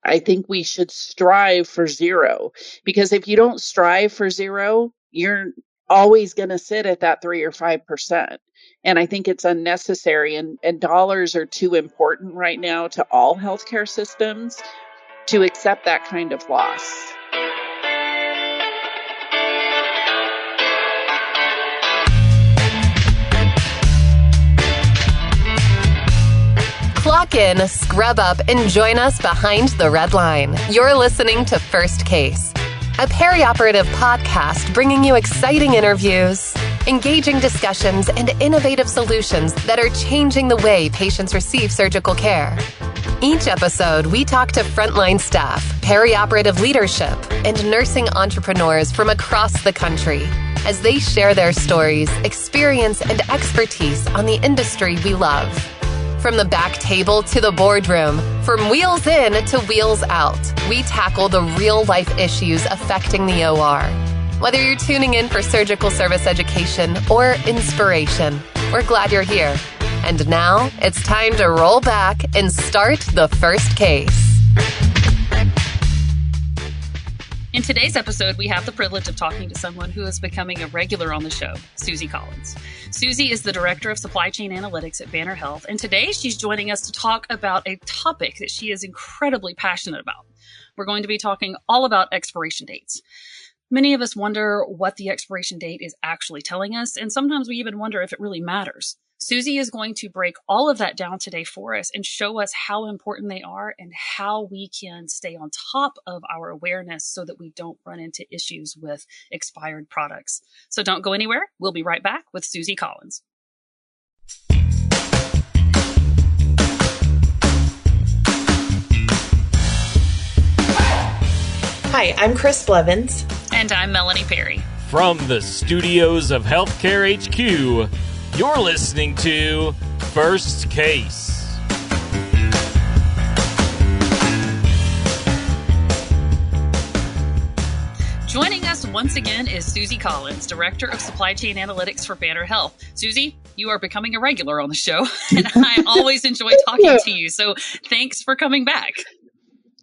I think we should strive for zero, because if you don't strive for zero, you're always going to sit at that 3 or 5%. And I think it's unnecessary, and dollars are too important right now to all healthcare systems to accept that kind of loss. Clock in, scrub up, and join us behind the red line. You're listening to First Case, a perioperative podcast bringing you exciting interviews, engaging discussions, and innovative solutions that are changing the way patients receive surgical care. Each episode, we talk to frontline staff, perioperative leadership, and nursing entrepreneurs from across the country as they share their stories, experience, and expertise on the industry we love. From the back table to the boardroom, from wheels in to wheels out, we tackle the real-life issues affecting the OR. Whether you're tuning in for surgical service education or inspiration, we're glad you're here. And now, it's time to roll back and start the first case. In today's episode, we have the privilege of talking to someone who is becoming a regular on the show, Suzi Collins. Suzi is the Director of Supply Chain Analytics at Banner Health, and today she's joining us to talk about a topic that she is incredibly passionate about. We're going to be talking all about expiration dates. Many of us wonder what the expiration date is actually telling us, and sometimes we even wonder if it really matters. Suzi is going to break all of that down today for us and show us how important they are and how we can stay on top of our awareness so that we don't run into issues with expired products. So don't go anywhere. We'll be right back with Suzi Collins. Hi, I'm Chris Blevins. And I'm Melanie Perry. From the studios of Healthcare HQ, you're listening to First Case. Joining us once again is Suzi Collins, Director of Supply Chain Analytics for Banner Health. Suzi, you are becoming a regular on the show, and I always enjoy talking to you. So thanks for coming back.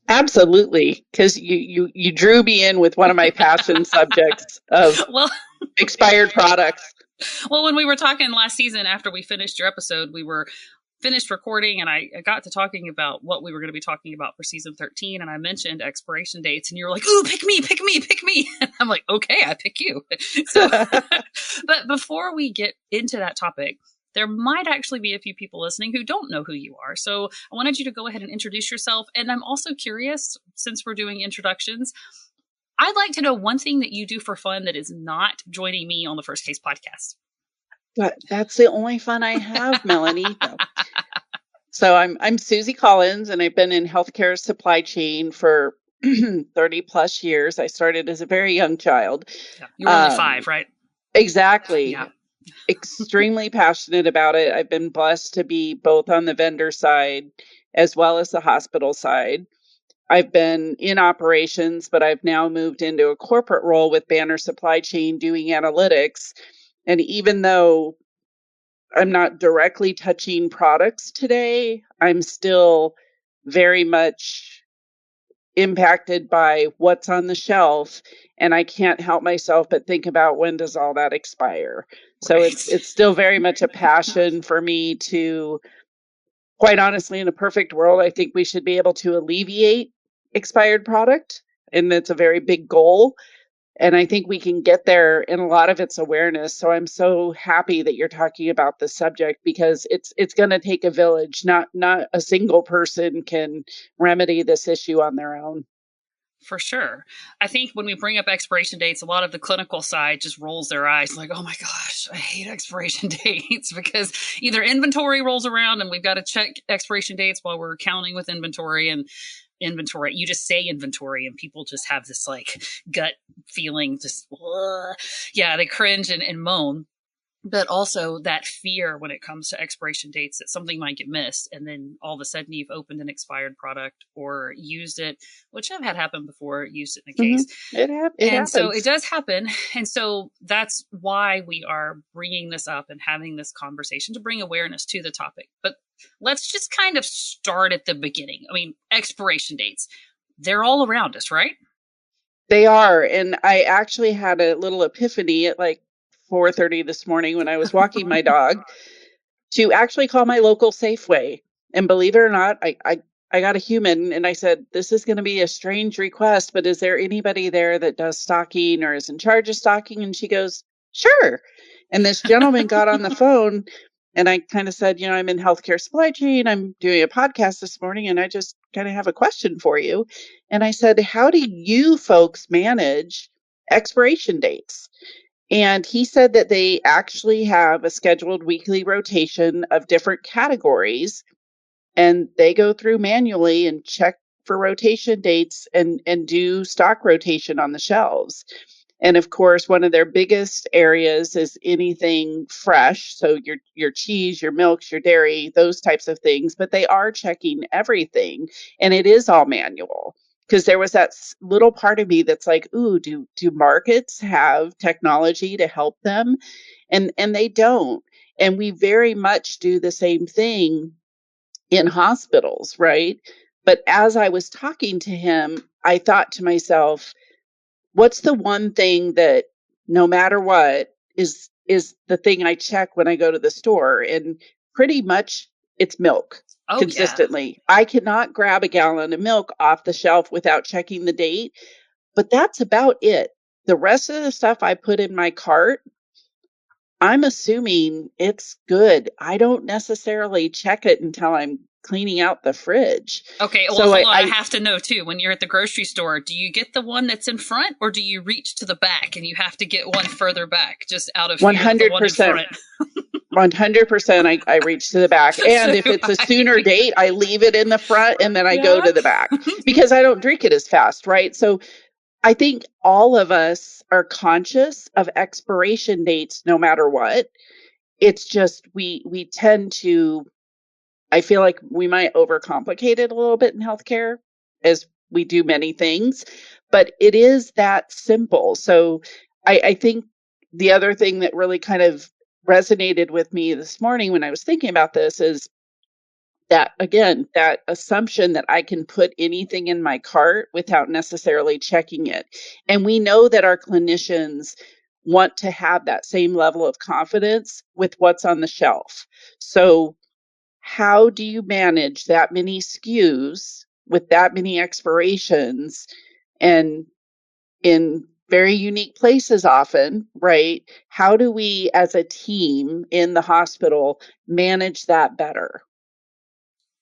Absolutely, because you drew me in with one of my passion subjects of expired products. Well, when we were talking last season after we finished your episode, we were finished recording and I got to talking about what we were going to be talking about for season 13. And I mentioned expiration dates and you were like, ooh, pick me. And I'm like, okay, I pick you. So, but before we get into that topic, there might actually be a few people listening who don't know who you are. So I wanted you to go ahead and introduce yourself. And I'm also curious, since we're doing introductions, I'd like to know one thing that you do for fun that is not joining me on the First Case podcast. But that's the only fun I have, Melanie. No. So I'm Suzi Collins, and I've been in healthcare supply chain for 30 plus years. I started as a very young child. Yeah. You were only 5, right? Exactly. Yeah. Extremely passionate about it. I've been blessed to be both on the vendor side as well as the hospital side. I've been in operations, but I've now moved into a corporate role with Banner Supply Chain doing analytics. And even though I'm not directly touching products today, I'm still very much impacted by what's on the shelf. And I can't help myself but think about, when does all that expire? So it's still very much a passion for me to, quite honestly, in a perfect world, I think we should be able to alleviate expired product. And that's a very big goal. And I think we can get there, and a lot of it's awareness. So I'm so happy that you're talking about this subject, because it's going to take a village. Not a single person can remedy this issue on their own. For sure. I think when we bring up expiration dates, a lot of the clinical side just rolls their eyes like, oh my gosh, I hate expiration dates, because either inventory rolls around and we've got to check expiration dates while we're counting with inventory, and inventory, you just say inventory and people just have this like gut feeling, just, yeah, they cringe and moan. But also that fear when it comes to expiration dates that something might get missed, and then all of a sudden you've opened an expired product or used it, which I've had happen before, used it in a case. It happens. So it does happen. And so that's why we are bringing this up and having this conversation, to bring awareness to the topic. But let's just kind of start at the beginning. I mean, expiration dates. they're all around us, right? They are. And I actually had a little epiphany at like 4:30 this morning when I was walking my dog to actually call my local Safeway. And believe it or not, I got a human and I said, this is going to be a strange request, but is there anybody there that does stocking or is in charge of stocking? And she goes, sure. And this gentleman got on the phone and I kind of said, I'm in healthcare supply chain. I'm doing a podcast this morning and I just kind of have a question for you. And I said, how do you folks manage expiration dates? And he said that they actually have a scheduled weekly rotation of different categories and they go through manually and check for rotation dates and do stock rotation on the shelves. And of course, one of their biggest areas is anything fresh. So your cheese, your milks, your dairy, those types of things. But they are checking everything. And it is all manual. Because there was that little part of me that's like, ooh, do markets have technology to help them? And they don't. And we very much do the same thing in hospitals, right? But as I was talking to him, I thought to myself, what's the one thing that no matter what is the thing I check when I go to the store? And pretty much it's milk. Oh, consistently. Yeah. I cannot grab a gallon of milk off the shelf without checking the date, but that's about it. The rest of the stuff I put in my cart, I'm assuming it's good. I don't necessarily check it until I'm cleaning out the fridge. Okay, well, so I have to know too, when you're at the grocery store, do you get the one that's in front or do you reach to the back and you have to get one further back just out of fear of the one in front? 100%. I reach to the back. And if it's a sooner date, I leave it in the front and then I go to the back because I don't drink it as fast, right? So I think all of us are conscious of expiration dates no matter what. It's just we tend to, I feel like we might overcomplicate it a little bit in healthcare as we do many things, but it is that simple. So I think the other thing that really kind of resonated with me this morning when I was thinking about this is that, again, that assumption that I can put anything in my cart without necessarily checking it. And we know that our clinicians want to have that same level of confidence with what's on the shelf. So how do you manage that many SKUs with that many expirations and in very unique places often, right? How do we as a team in the hospital manage that better?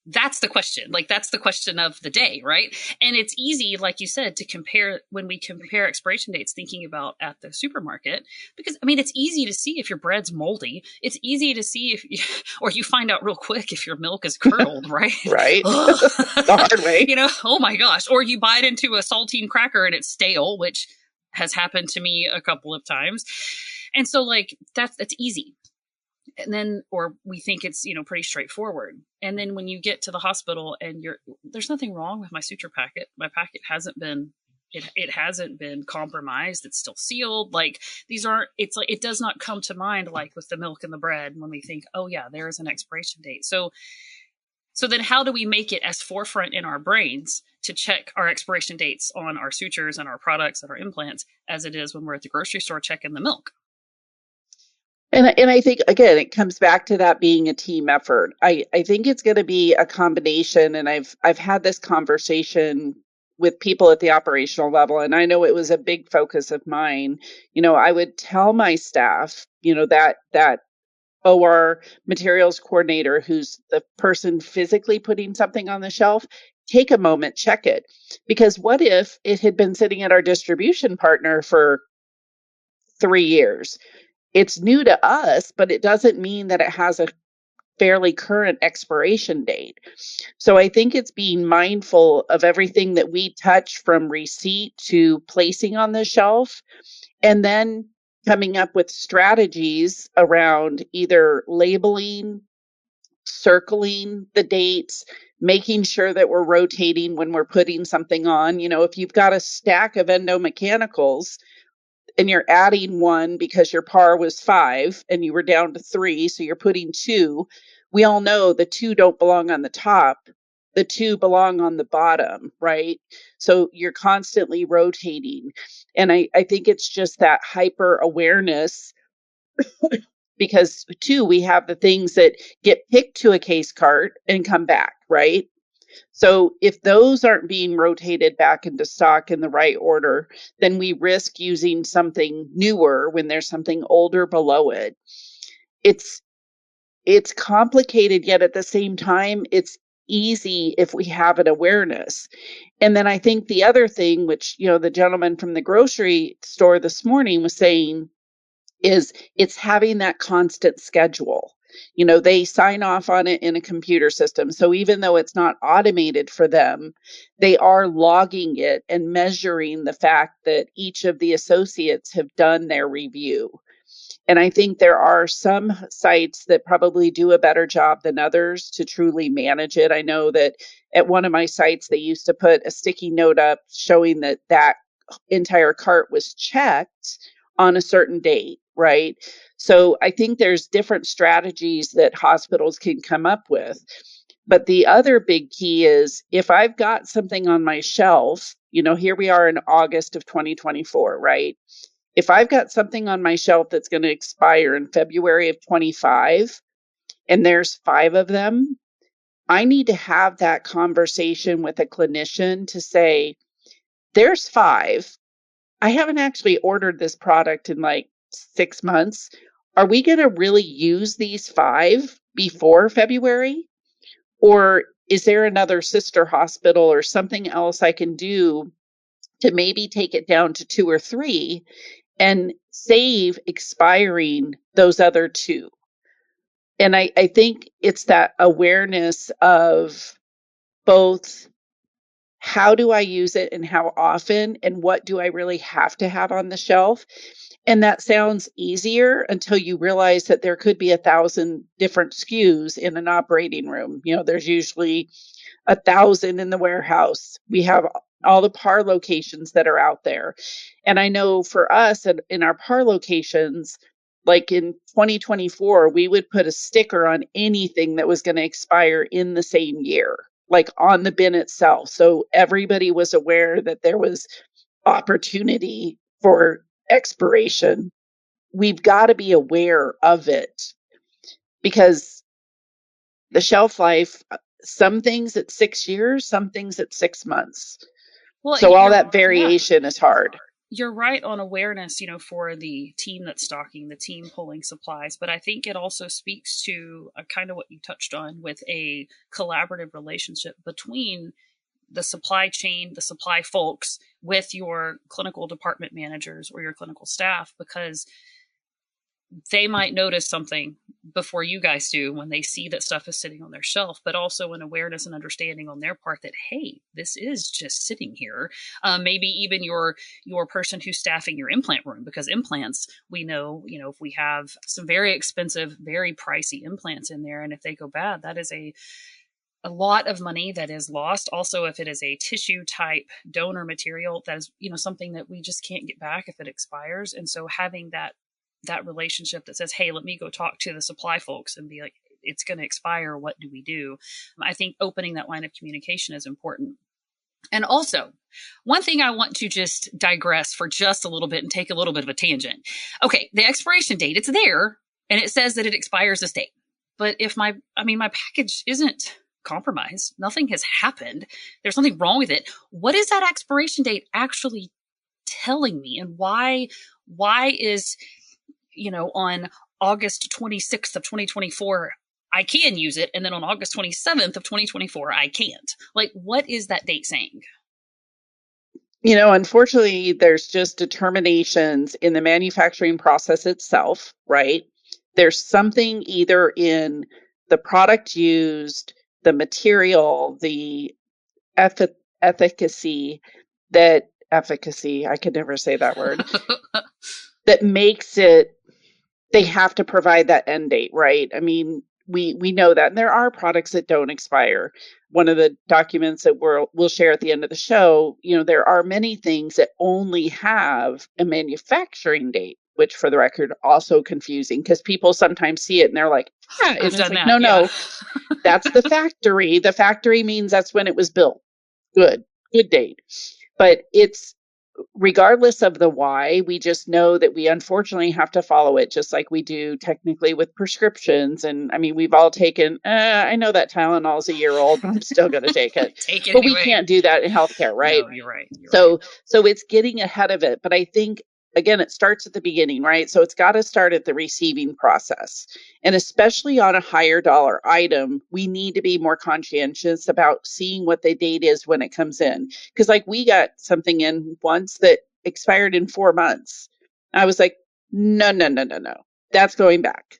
That's the question. Like, that's the question of the day, right? And it's easy, like you said, to compare when we compare expiration dates, thinking about at the supermarket, because I mean, it's easy to see if your bread's moldy. It's easy to see if, or you find out real quick if your milk is curdled, right? Right. The hard way. Oh my gosh. Or you bite into a saltine cracker and it's stale, which has happened to me a couple of times. And so like, that's easy. And then, or we think it's, pretty straightforward. And then when you get to the hospital and there's nothing wrong with my suture packet. My packet hasn't been, it hasn't been compromised. It's still sealed. Like it's like, it does not come to mind like with the milk and the bread when we think, oh yeah, there is an expiration date. So then how do we make it as forefront in our brains to check our expiration dates on our sutures and our products and our implants as it is when we're at the grocery store checking the milk? And I think, again, it comes back to that being a team effort. I think it's going to be a combination. And I've had this conversation with people at the operational level. And I know it was a big focus of mine. I would tell my staff, that OR materials coordinator, who's the person physically putting something on the shelf, take a moment, check it. Because what if it had been sitting at our distribution partner for 3 years? It's new to us, but it doesn't mean that it has a fairly current expiration date. So I think it's being mindful of everything that we touch from receipt to placing on the shelf, and then coming up with strategies around either labeling, circling the dates, making sure that we're rotating when we're putting something on. If you've got a stack of endomechanicals, and you're adding one because your par was 5 and you were down to 3, so you're putting 2. We all know the 2 don't belong on the top the two belong on the bottom, right? So you're constantly rotating. And I think it's just that hyper awareness because too, we have the things that get picked to a case cart and come back, right? So if those aren't being rotated back into stock in the right order, then we risk using something newer when there's something older below it. It's complicated, yet at the same time, it's easy if we have an awareness. And then I think the other thing, which, the gentleman from the grocery store this morning was saying, is it's having that constant schedule. They sign off on it in a computer system. So even though it's not automated for them, they are logging it and measuring the fact that each of the associates have done their review. And I think there are some sites that probably do a better job than others to truly manage it. I know that at one of my sites, they used to put a sticky note up showing that that entire cart was checked on a certain date, right? So I think there's different strategies that hospitals can come up with. But the other big key is if I've got something on my shelf, here we are in August of 2024, right? If I've got something on my shelf that's going to expire in February of 25, and there's 5 of them, I need to have that conversation with a clinician to say, there's 5. I haven't actually ordered this product in like 6 months. Are we going to really use these 5 before February? Or is there another sister hospital or something else I can do to maybe take it down to 2 or 3 and save expiring those other 2? And I think it's that awareness of both how do I use it and how often, and what do I really have to have on the shelf? And that sounds easier until you realize that there could be 1,000 different SKUs in an operating room. There's usually 1,000 in the warehouse. We have all the PAR locations that are out there. And I know for us in our PAR locations, like in 2024, we would put a sticker on anything that was going to expire in the same year, like on the bin itself. So everybody was aware that there was opportunity for expiration. We've got to be aware of it because the shelf life, some things at 6 years, some things at 6 months. Well, so all that variation is hard. You're right on awareness, for the team that's stocking, the team pulling supplies. But I think it also speaks to kind of what you touched on with a collaborative relationship between the supply chain, the supply folks with your clinical department managers or your clinical staff, because they might notice something before you guys do when they see that stuff is sitting on their shelf, but also an awareness and understanding on their part that, hey, this is just sitting here. Maybe even your person who's staffing your implant room, because implants, we know, if we have some very expensive, very pricey implants in there, and if they go bad, that is a lot of money that is lost. Also, if it is a tissue type donor material, that is, something that we just can't get back if it expires. And so having that relationship that says, hey, let me go talk to the supply folks and be like, it's going to expire. What do we do? I think opening that line of communication is important. And also, one thing I want to just digress for just a little bit and take a little bit of a tangent. Okay, the expiration date, it's there and it says that it expires this date. But if my package isn't compromised, nothing has happened, there's nothing wrong with it, what is that expiration date actually telling me? And why is on August 26th of 2024, I can use it. And then on August 27th of 2024, I can't. Like, what is that date saying? Unfortunately, there's just determinations in the manufacturing process itself, right? There's something either in the product used, the material, the efficacy, I could never say that word, that makes it, they have to provide that end date, right? I mean, we know that. And there are products that don't expire. One of the documents that we'll share at the end of the show, there are many things that only have a manufacturing date. which for the record, also confusing because people sometimes see it and they're like, yeah, and I've it's done like, that. no, Yeah. no, that's the factory. The factory means that's when it was built. Good date. But it's regardless of the why, we just know that we unfortunately have to follow it, just like we do technically with prescriptions. And I mean, we've all taken, I know that Tylenol is a year old, but I'm still going to take it. Take it But we anyway. can't do that in healthcare, right? No, you're right. You're So, right. so it's getting ahead of it. But I think, again, it starts at the beginning, right? So it's got to start at the receiving process. And especially on a higher dollar item, we need to be more conscientious about seeing what the date is when it comes in. Because like we got something in once that expired in 4 months. I was like, no, no, no, no, no. That's going back.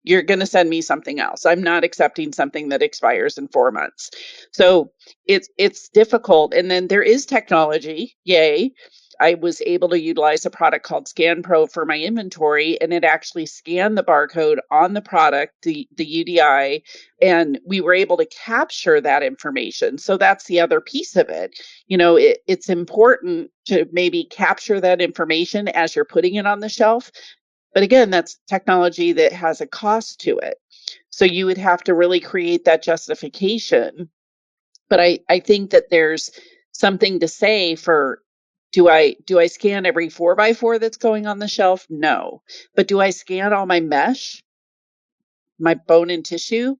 You're going to send me something else. I'm not accepting something that expires in 4 months. So it's difficult. And then there is technology. Yay. I was able to utilize a product called Scan Pro for my inventory, and it actually scanned the barcode on the product, the UDI, and we were able to capture that information. So that's the other piece of it. It's important to maybe capture that information as you're putting it on the shelf. But again, that's technology that has a cost to it. So you would have to really create that justification. But I think that there's something to say for, do I scan every 4x4 that's going on the shelf? No. But do I scan all my mesh, my bone and tissue,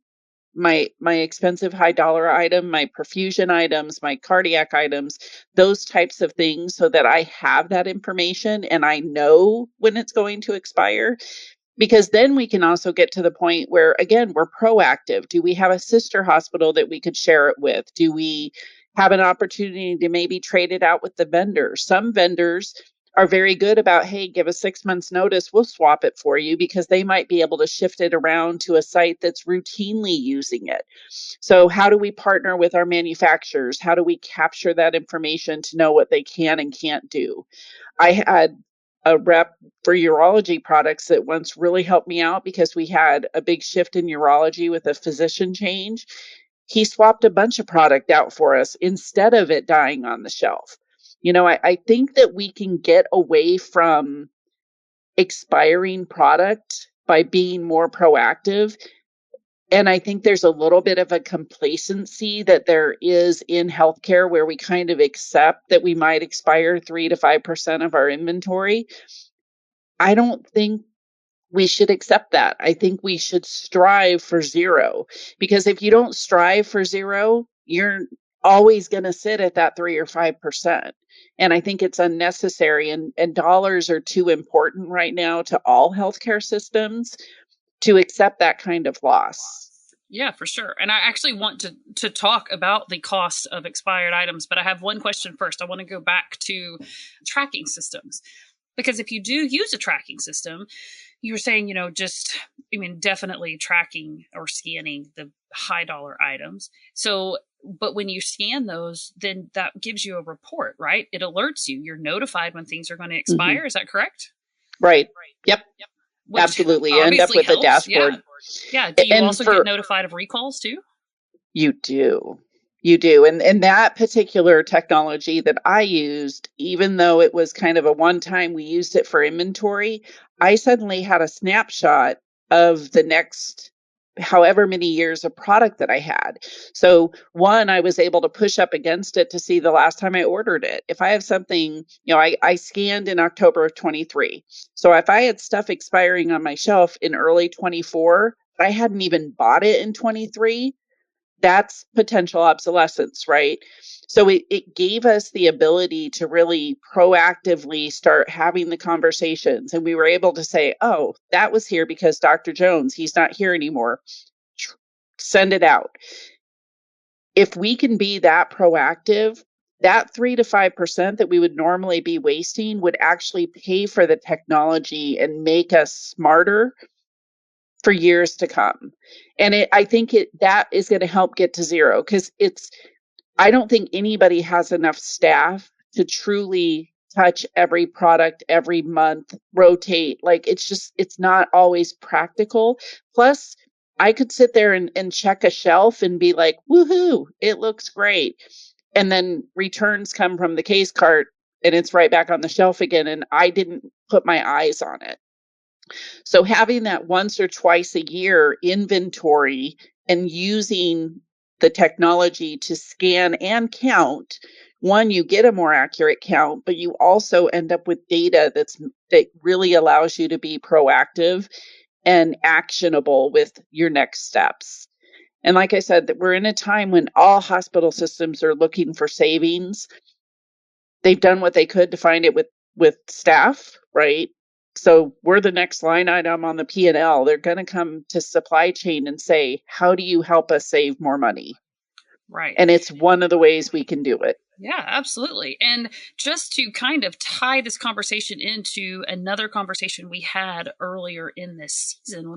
my expensive high dollar item, my perfusion items, my cardiac items, those types of things, so that I have that information and I know when it's going to expire? Because then we can also get to the point where, again, we're proactive. Do we have a sister hospital that we could share it with? Do we have an opportunity to maybe trade it out with the vendor? Some vendors are very good about, hey, give us 6 months notice, we'll swap it for you, because they might be able to shift it around to a site that's routinely using it. So how do we partner with our manufacturers? How do we capture that information to know what they can and can't do? I had a rep for urology products that once really helped me out because we had a big shift in urology with a physician change. He swapped a bunch of product out for us instead of it dying on the shelf. I think that we can get away from expiring product by being more proactive. And I think there's a little bit of a complacency that there is in healthcare, where we kind of accept that we might expire 3 to 5% of our inventory. I don't think we should accept that. I think we should strive for zero, because if you don't strive for zero, you're always going to sit at that 3 or 5%. And I think it's unnecessary, and dollars are too important right now to all healthcare systems to accept that kind of loss. Yeah, for sure. And I actually want to talk about the cost of expired items, but I have one question first. I want to go back to tracking systems, because if you do use a tracking system, you were saying, definitely tracking or scanning the high dollar items. So, but when you scan those, then that gives you a report, right? It alerts you. You're notified when things are going to expire. Mm-hmm. Is that correct? Right. Yep. Which absolutely. End up with helps. a dashboard. Yeah. Do you also get notified of recalls too? You do. And that particular technology that I used, even though it was kind of a one-time, we used it for inventory, I suddenly had a snapshot of the next however many years of product that I had. So one, I was able to push up against it to see the last time I ordered it. If I have something, I scanned in October of 23. So if I had stuff expiring on my shelf in early 24, I hadn't even bought it in 23, that's potential obsolescence, right? So it gave us the ability to really proactively start having the conversations. And we were able to say, oh, that was here because Dr. Jones, he's not here anymore. Send it out. If we can be that proactive, that 3 to 5% that we would normally be wasting would actually pay for the technology and make us smarter for years to come. And I think that is going to help get to zero, because I don't think anybody has enough staff to truly touch every product every month, rotate. Like it's not always practical. Plus, I could sit there and check a shelf and be like, woohoo, it looks great. And then returns come from the case cart and it's right back on the shelf again, and I didn't put my eyes on it. So having that once or twice a year inventory and using the technology to scan and count, one, you get a more accurate count, but you also end up with data that really allows you to be proactive and actionable with your next steps. And like I said, that we're in a time when all hospital systems are looking for savings. They've done what they could to find it with staff, right? So we're the next line item on the P&L. They're going to come to supply chain and say, how do you help us save more money? Right. And it's one of the ways we can do it. Yeah, absolutely. And just to kind of tie this conversation into another conversation we had earlier in this season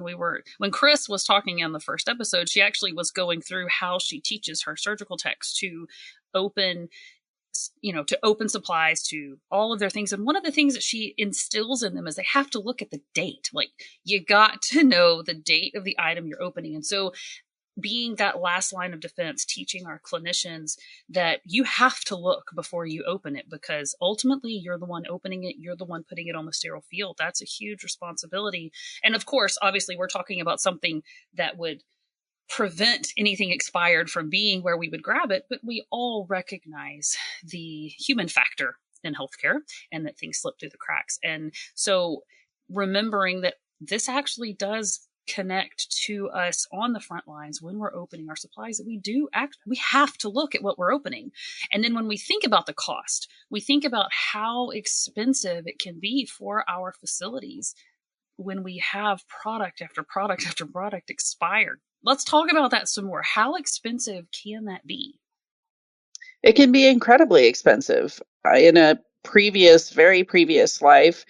when Chris was talking in the first episode, she actually was going through how she teaches her surgical techs to open supplies, to all of their things. And one of the things that she instills in them is they have to look at the date. Like, you got to know the date of the item you're opening. And so being that last line of defense, teaching our clinicians that you have to look before you open it, because ultimately you're the one opening it. You're the one putting it on the sterile field. That's a huge responsibility. And of course, obviously, we're talking about something that would prevent anything expired from being where we would grab it, but we all recognize the human factor in healthcare and that things slip through the cracks. And so remembering that this actually does connect to us on the front lines when we're opening our supplies, that we have to look at what we're opening. And then when we think about the cost, we think about how expensive it can be for our facilities when we have product after product after product expired. Let's talk about that some more. How expensive can that be? It can be incredibly expensive. In a very previous life,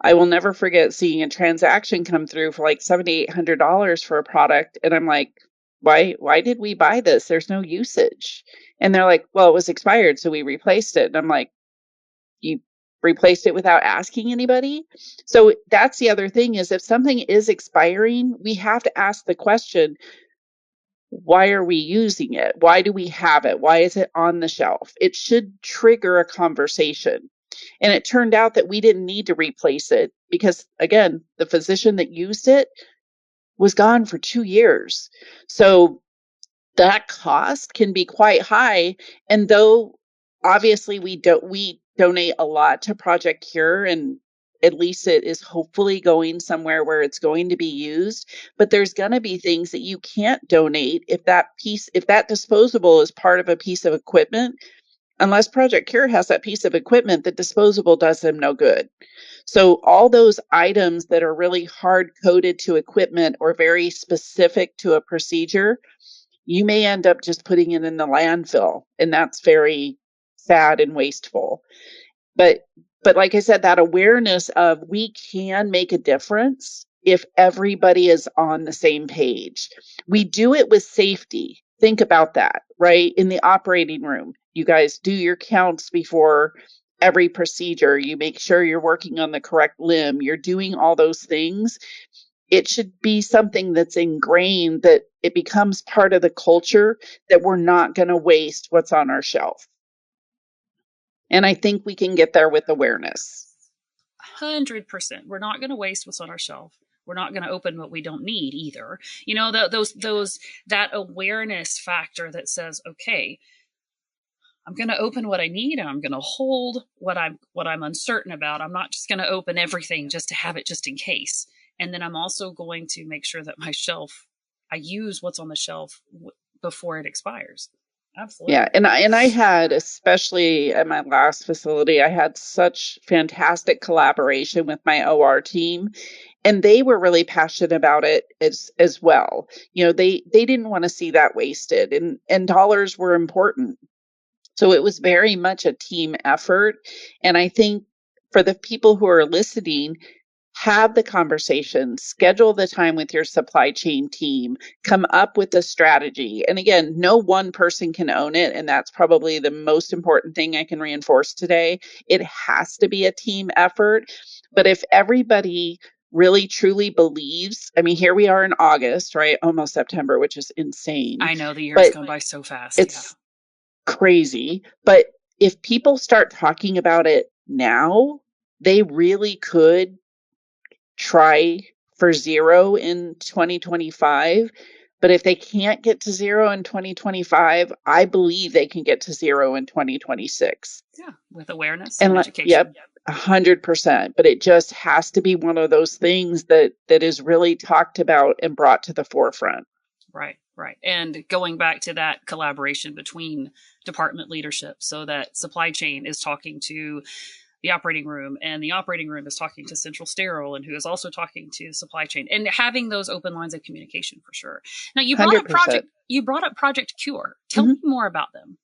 I will never forget seeing a transaction come through for like $7,800 for a product. And I'm like, why did we buy this? There's no usage. And they're like, well, it was expired, so we replaced it. And I'm like, you replaced it without asking anybody? So that's the other thing, is if something is expiring, we have to ask the question, why are we using it? Why do we have it? Why is it on the shelf? It should trigger a conversation. And it turned out that we didn't need to replace it because, again, the physician that used it was gone for 2 years. So that cost can be quite high. And though obviously we donate a lot to Project Cure, and at least it is hopefully going somewhere where it's going to be used, but there's going to be things that you can't donate if that disposable is part of a piece of equipment. Unless Project Cure has that piece of equipment, the disposable does them no good. So all those items that are really hard coded to equipment or very specific to a procedure, you may end up just putting it in the landfill, and that's very sad and wasteful. But like I said, that awareness of we can make a difference if everybody is on the same page. We do it with safety. Think about that, right? In the operating room, you guys do your counts before every procedure. You make sure you're working on the correct limb. You're doing all those things. It should be something that's ingrained, that it becomes part of the culture, that we're not going to waste what's on our shelf. And I think we can get there with awareness. 100%. We're not going to waste what's on our shelf. We're not going to open what we don't need either. That awareness factor that says, okay, I'm going to open what I need, and I'm going to hold what I'm uncertain about. I'm not just going to open everything just to have it just in case. And then I'm also going to make sure that I use what's on the shelf before it expires. Absolutely. Yeah. And I had, especially at my last facility, I had such fantastic collaboration with my OR team, and they were really passionate about it as well. They didn't want to see that wasted, and dollars were important. So it was very much a team effort. And I think for the people who are listening, have the conversation, schedule the time with your supply chain team, come up with a strategy. And again, no one person can own it. And that's probably the most important thing I can reinforce today. It has to be a team effort. But if everybody really truly believes, I mean, here we are in August, right? Almost September, which is insane. I know the year's gone by so fast. It's crazy. But if people start talking about it now, they really could try for zero in 2025. But if they can't get to zero in 2025, I believe they can get to zero in 2026. Yeah, with awareness And and education. yep, 100%. But it just has to be one of those things that is really talked about and brought to the forefront. Right, right. And going back to that collaboration between department leadership, so that supply chain is talking to the operating room, and the operating room is talking to central sterile, and who is also talking to supply chain, and having those open lines of communication for sure. Now, you brought 100%. up Project Cure. Tell me more about them.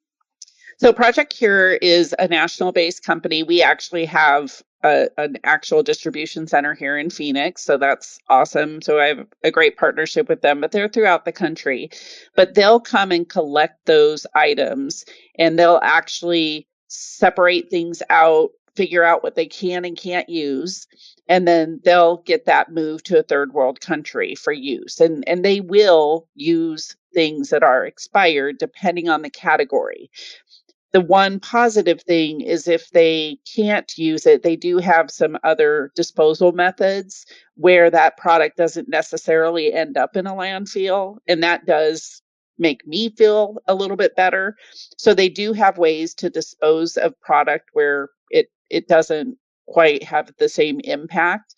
So Project Cure is a national based company. We actually have an actual distribution center here in Phoenix. So that's awesome. So I have a great partnership with them, but they're throughout the country. But they'll come and collect those items, and they'll actually separate things out, figure out what they can and can't use, and then they'll get that moved to a third world country for use. And they will use things that are expired depending on the category. The one positive thing is if they can't use it, they do have some other disposal methods where that product doesn't necessarily end up in a landfill. And that does make me feel a little bit better. So they do have ways to dispose of product where it doesn't quite have the same impact.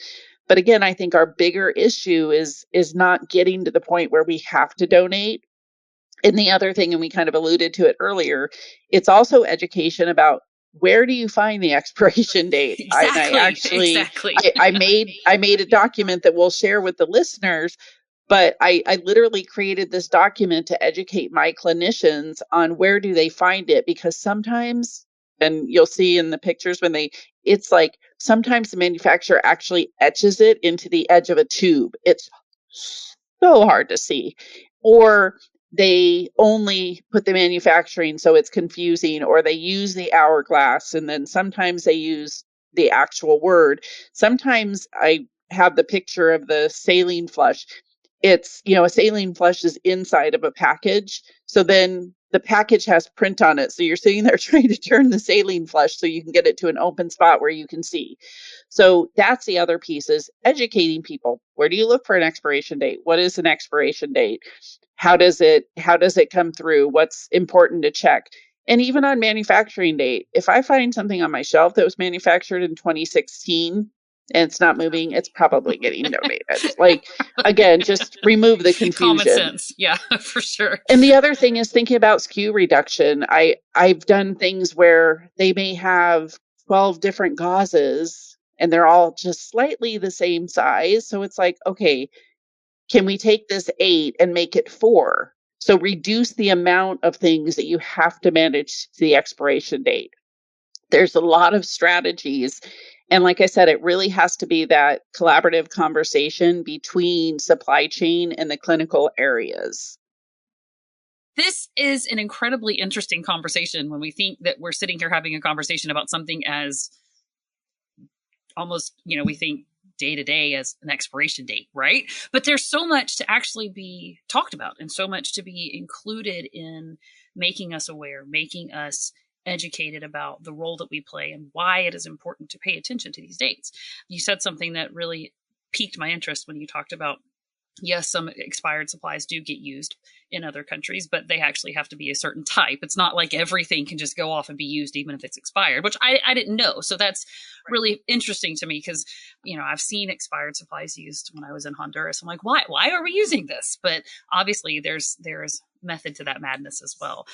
But again, I think our bigger issue is not getting to the point where we have to donate. And the other thing, and we kind of alluded to it earlier, it's also education about where do you find the expiration date. Exactly. I made a document that we'll share with the listeners, but I literally created this document to educate my clinicians on where do they find it, because sometimes, and you'll see in the pictures it's like sometimes the manufacturer actually etches it into the edge of a tube. It's so hard to see. Or they only put the manufacturing so it's confusing, or they use the hourglass, and then sometimes they use the actual word. Sometimes I have the picture of the saline flush. It's, a saline flush is inside of a package. So then the package has print on it. So you're sitting there trying to turn the saline flush so you can get it to an open spot where you can see. So that's the other piece, is educating people. Where do you look for an expiration date? What is an expiration date? How does it come through? What's important to check? And even on manufacturing date, if I find something on my shelf that was manufactured in 2016 and it's not moving, it's probably getting donated. Like, again, just remove the confusion. Common sense. Yeah, for sure. And the other thing is thinking about SKU reduction. I've done things where they may have 12 different gauzes and they're all just slightly the same size. So it's like, okay, can we take this 8 and make it 4? So reduce the amount of things that you have to manage to the expiration date. There's a lot of strategies. And like I said, it really has to be that collaborative conversation between supply chain and the clinical areas. This is an incredibly interesting conversation when we think that we're sitting here having a conversation about something as almost, we think day to day as an expiration date, right? But there's so much to actually be talked about and so much to be included in making us aware, making us educated about the role that we play and why it is important to pay attention to these dates. You said something that really piqued my interest when you talked about, yes, some expired supplies do get used in other countries, but they actually have to be a certain type. It's not like everything can just go off and be used even if it's expired, which I didn't know. So that's really interesting to me because, I've seen expired supplies used when I was in Honduras. I'm like, why are we using this? But obviously there's method to that madness as well.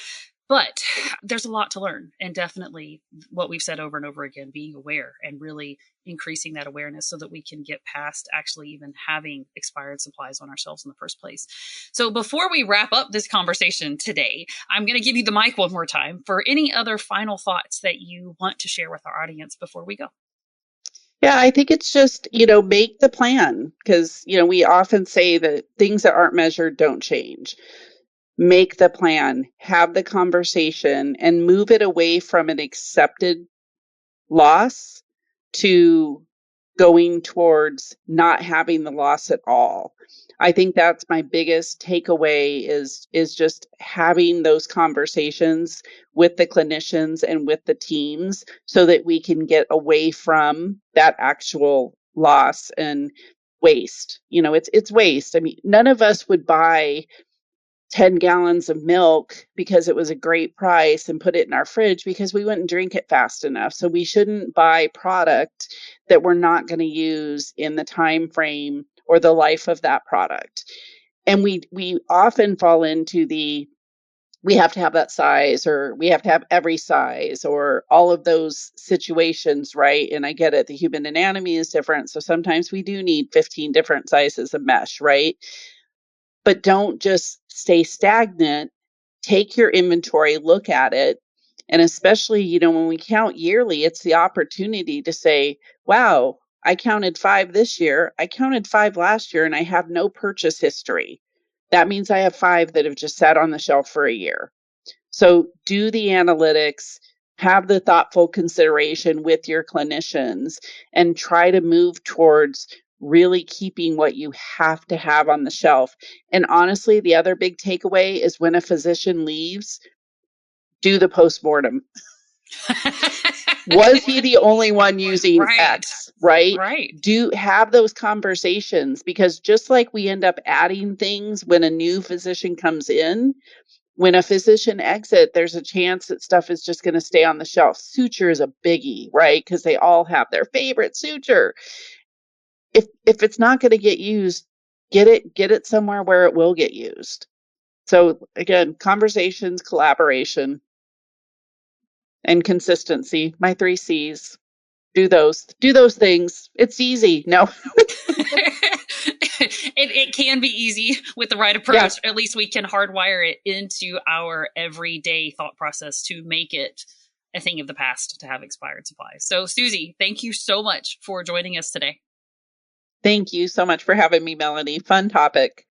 But there's a lot to learn, and definitely what we've said over and over again, being aware and really increasing that awareness so that we can get past actually even having expired supplies on our shelves in the first place. So before we wrap up this conversation today, I'm going to give you the mic one more time for any other final thoughts that you want to share with our audience before we go. Yeah, I think it's just, make the plan, because, we often say that things that aren't measured don't change. Make the plan, have the conversation, and move it away from an accepted loss to going towards not having the loss at all. I think that's my biggest takeaway is just having those conversations with the clinicians and with the teams so that we can get away from that actual loss and waste. It's waste. I mean, none of us would buy 10 gallons of milk because it was a great price and put it in our fridge because we wouldn't drink it fast enough. So we shouldn't buy product that we're not going to use in the time frame or the life of that product. And we often fall into we have to have that size, or we have to have every size, or all of those situations, right? And I get it. The human anatomy is different. So sometimes we do need 15 different sizes of mesh, right? But don't just stay stagnant. Take your inventory, look at it. And especially, when we count yearly, it's the opportunity to say, wow, I counted 5 this year. I counted 5 last year, and I have no purchase history. That means I have 5 that have just sat on the shelf for a year. So do the analytics, have the thoughtful consideration with your clinicians, and try to move towards really keeping what you have to have on the shelf. And honestly, the other big takeaway is when a physician leaves, do the postmortem. Was he the only one using X, right? Right. Have those conversations, because just like we end up adding things when a new physician comes in, when a physician exits, there's a chance that stuff is just going to stay on the shelf. Suture is a biggie, right? Because they all have their favorite suture. If it's not going to get used, get it somewhere where it will get used. So again, conversations, collaboration, and consistency. My 3 C's. Do those things. It's easy. No. It can be easy with the right approach. Yeah. At least we can hardwire it into our everyday thought process to make it a thing of the past to have expired supplies. So Suzi, thank you so much for joining us today. Thank you so much for having me, Melanie. Fun topic.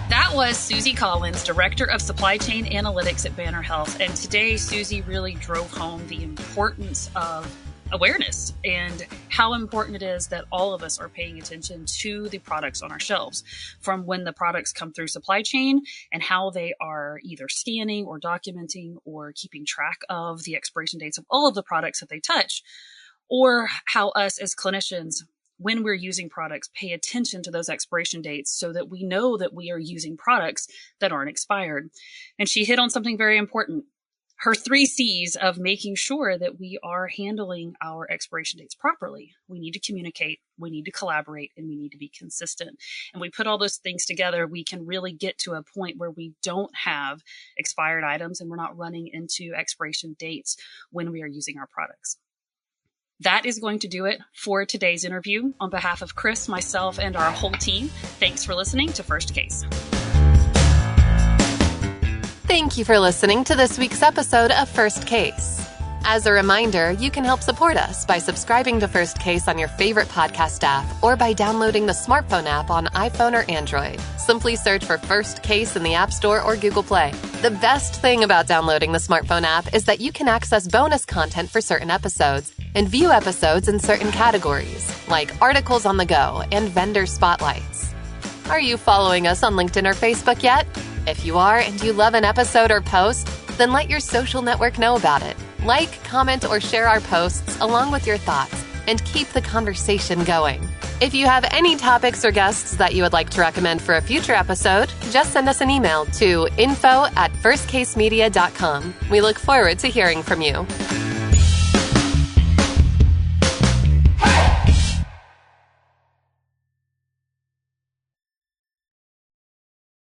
That was Suzi Collins, Director of Supply Chain Analytics at Banner Health. And today, Suzi really drove home the importance of awareness and how important it is that all of us are paying attention to the products on our shelves, from when the products come through supply chain and how they are either scanning or documenting or keeping track of the expiration dates of all of the products that they touch, or how us as clinicians, when we're using products, pay attention to those expiration dates so that we know that we are using products that aren't expired. And she hit on something very important. Her 3 C's of making sure that we are handling our expiration dates properly. We need to communicate, we need to collaborate, and we need to be consistent. And we put all those things together, we can really get to a point where we don't have expired items and we're not running into expiration dates when we are using our products. That is going to do it for today's interview. On behalf of Chris, myself, and our whole team, thanks for listening to First Case. Thank you for listening to this week's episode of First Case. As a reminder, you can help support us by subscribing to First Case on your favorite podcast app or by downloading the smartphone app on iPhone or Android. Simply search for First Case in the App Store or Google Play. The best thing about downloading the smartphone app is that you can access bonus content for certain episodes and view episodes in certain categories, like articles on the go and vendor spotlights. Are you following us on LinkedIn or Facebook yet? If you are and you love an episode or post, then let your social network know about it. Like, comment, or share our posts along with your thoughts and keep the conversation going. If you have any topics or guests that you would like to recommend for a future episode, just send us an email to info@firstcasemedia.com. We look forward to hearing from you.